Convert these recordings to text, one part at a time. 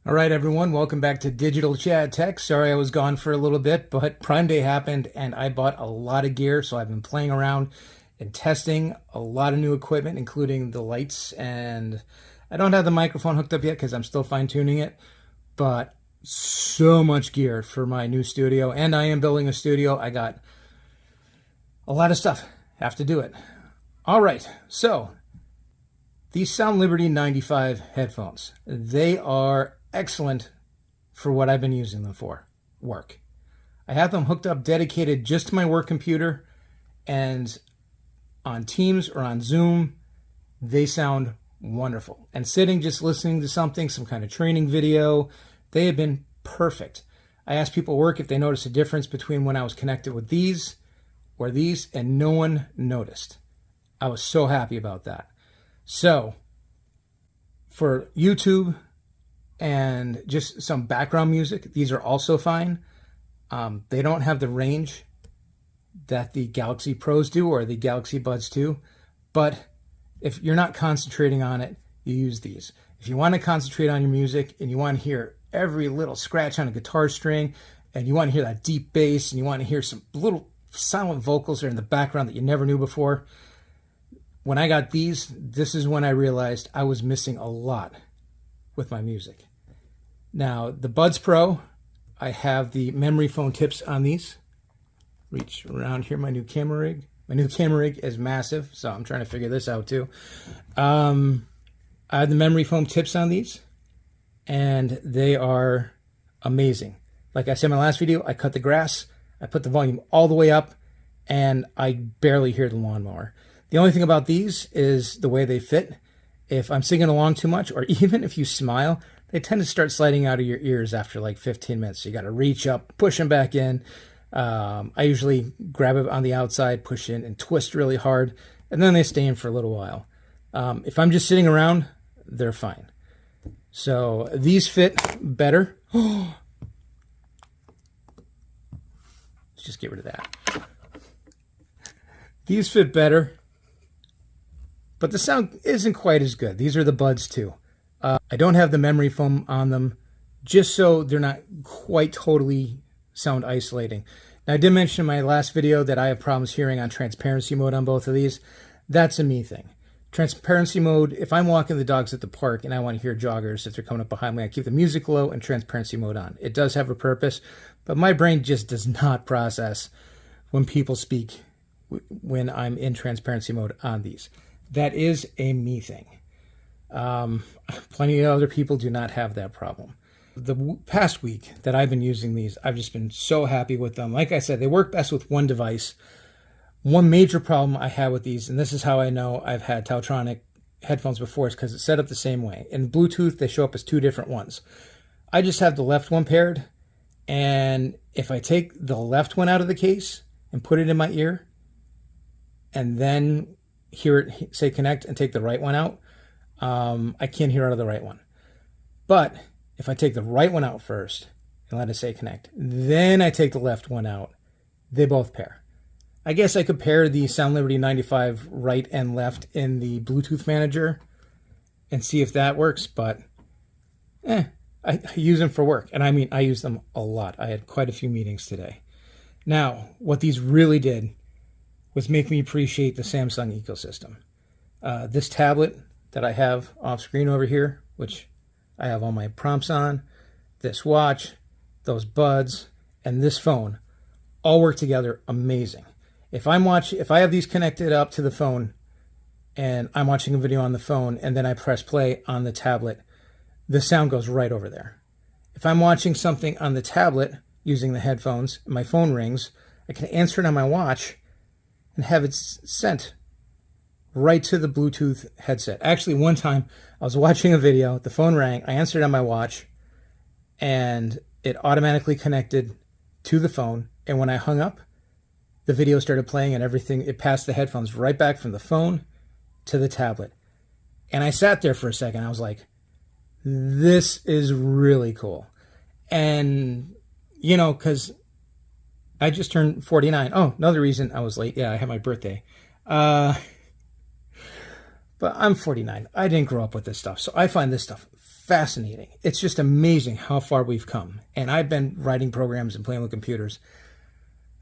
All right, everyone, welcome back to Digital Chad Tech. Sorry I was gone for a little bit, but Prime Day happened and I bought a lot of gear, so I've been playing around and testing a lot of new equipment, including the lights, and I don't have the microphone hooked up yet because I'm still fine-tuning it, but so much gear for my new studio, and I am building a studio. I got a lot of stuff. Have to do it. All right, so these SoundLiberty 95 headphones, they are excellent for what I've been using them for, work. I have them hooked up dedicated just to my work computer, and on Teams or on Zoom, they sound wonderful. And sitting just listening to something, some kind of training video, they have been perfect. I asked people at work if they noticed a difference between when I was connected with these or these, and no one noticed. I was so happy about that. So for YouTube and just some background music, these are also fine. They don't have the range that the Galaxy Pros do or the Galaxy Buds do, but if you're not concentrating on it, you use these. If you want to concentrate on your music and you want to hear every little scratch on a guitar string, and you want to hear that deep bass, and you want to hear some little silent vocals that are in the background that you never knew before, when I got these, this is when I realized I was missing a lot with my music. Now, the Buds Pro, I have the memory foam tips on these. Reach around here, my new camera rig. My new camera rig is massive, so I'm trying to figure this out too. I have the memory foam tips on these, and they are amazing. Like I said in my last video, I cut the grass, I put the volume all the way up, and I barely hear the lawnmower. The only thing about these is the way they fit. If I'm singing along too much, or even if you smile, they tend to start sliding out of your ears after like 15 minutes. So you got to reach up, push them back in. I usually grab it on the outside, push in, and twist really hard, and then they stay in for a little while. If I'm just sitting around, they're fine. So these fit better. Let's just get rid of that. These fit better, but the sound isn't quite as good. These are the Buds too. I don't have the memory foam on them, just so they're not quite totally sound isolating. Now, I did mention in my last video that I have problems hearing on transparency mode on both of these. That's a me thing. Transparency mode, if I'm walking the dogs at the park and I want to hear joggers, if they're coming up behind me, I keep the music low and transparency mode on. It does have a purpose, but my brain just does not process when people speak when I'm in transparency mode on these. That is a me thing. Plenty of other people do not have that problem. The past week that I've been using these, I've just been so happy with them. Like I said, they work best with one device. One major problem I had with these, and this is how I know I've had TaoTronic headphones before, is because it's set up the same way. In Bluetooth, they show up as two different ones. I just have the left one paired, and if I take the left one out of the case and put it in my ear, and then hear it say connect and take the right one out, I can't hear out of the right one. But if I take the right one out first and let it say connect, then I take the left one out, they both pair. I guess I could pair the SoundLiberty 95 right and left in the Bluetooth manager and see if that works, but I use them for work. And I mean, I use them a lot. I had quite a few meetings today. Now, what these really did was make me appreciate the Samsung ecosystem. This tablet that I have off screen over here, which I have all my prompts on, this watch, those Buds, and this phone all work together amazing. If I have these connected up to the phone and I'm watching a video on the phone and then I press play on the tablet, the sound goes right over there. If I'm watching something on the tablet using the headphones, and my phone rings, I can answer it on my watch and have it sent right to the Bluetooth headset. Actually, one time I was watching a video, the phone rang, I answered on my watch, and it automatically connected to the phone. And when I hung up, the video started playing and everything, it passed the headphones right back from the phone to the tablet. And I sat there for a second. I was like, this is really cool. And, you know, because I just turned 49. Oh, another reason I was late. Yeah, I had my birthday. But I'm 49. I didn't grow up with this stuff. So I find this stuff fascinating. It's just amazing how far we've come. And I've been writing programs and playing with computers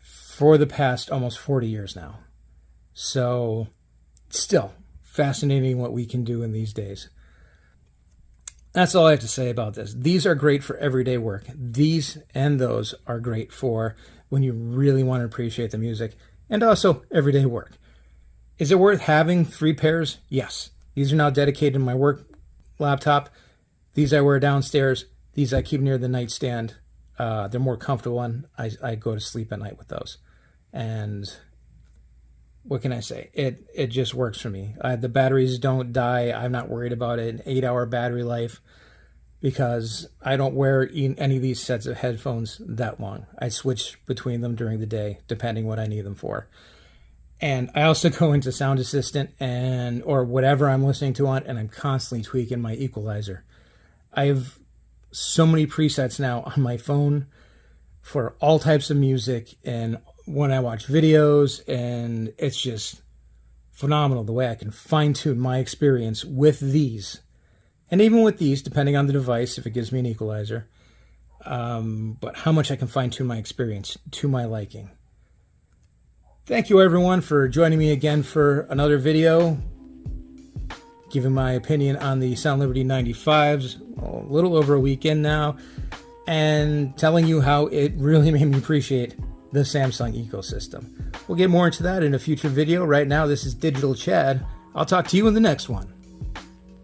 for the past almost 40 years now. So still fascinating what we can do in these days. That's all I have to say about this. These are great for everyday work. These and those are great for when you really want to appreciate the music, and also everyday work. Is it worth having 3 pairs? Yes. These are now dedicated to my work laptop. These I wear downstairs. These I keep near the nightstand. They're more comfortable, and I go to sleep at night with those. And what can I say? It just works for me. The batteries don't die. I'm not worried about an 8-hour battery life because I don't wear any of these sets of headphones that long. I switch between them during the day, depending what I need them for. And I also go into Sound Assistant or whatever I'm listening to on, and I'm constantly tweaking my equalizer. I have so many presets now on my phone for all types of music and when I watch videos, and it's just phenomenal the way I can fine-tune my experience with these. And even with these, depending on the device, if it gives me an equalizer, but how much I can fine-tune my experience to my liking. Thank you, everyone, for joining me again for another video, giving my opinion on the SoundLiberty 95's, a little over a week in now, and telling you how it really made me appreciate the Samsung ecosystem. We'll get more into that in a future video. Right now, this is Digital Chad. I'll talk to you in the next one.